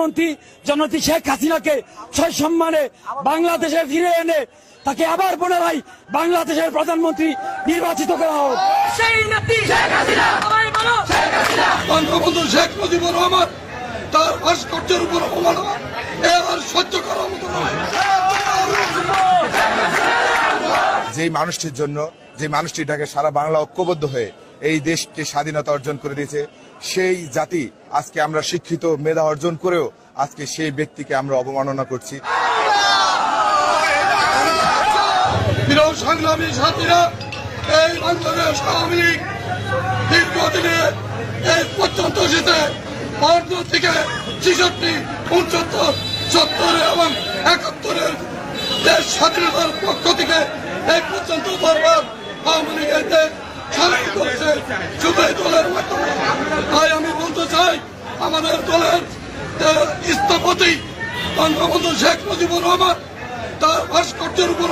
প্রধানমন্ত্রী জননেত্রী শেখ হাসিনাকে সসম্মানে বাংলাদেশে ফিরে এনে তাকে আবার পুনরায় বাংলাদেশের প্রধানমন্ত্রী নির্বাচিত করা হোক। বঙ্গবন্ধু শেখ মুজিবুর রহমান তার ভাস্কর্যের উপর অবমাননা আর সহ্য করার মতো নয়। যেই মানুষটির জন্য যে মানুষটিটাকে সারা বাংলা ঐক্যবদ্ধ হয়ে এই দেশকে স্বাধীনতা অর্জন করে দিয়েছে, সেই জাতি আজকে আমরা শিক্ষিত মেধা অর্জন করেও আজকে সেই ব্যক্তিকে আমরা অবমাননা করছি। প্রিয় সংগ্রামী সাথীরা, এই বাংলাদেশ আওয়ামী লীগ দীর্ঘদিনে এই পর্যন্ত এসেছে ৫ থেকে ৬৬, ৭৯, ৭০ এবং ৭১ দেশ স্বাধীনতার পক্ষ থেকে এই পর্যন্ত বারবার আওয়ামী লীগের দেশ স্বাধীন করেছে শুধু এই দলের মাধ্যমে। তাই আমি বলতে চাই, আমাদের দলের স্থপতি বঙ্গবন্ধু শেখ মুজিবুর রহমান তার ভাস্কর্যের উপর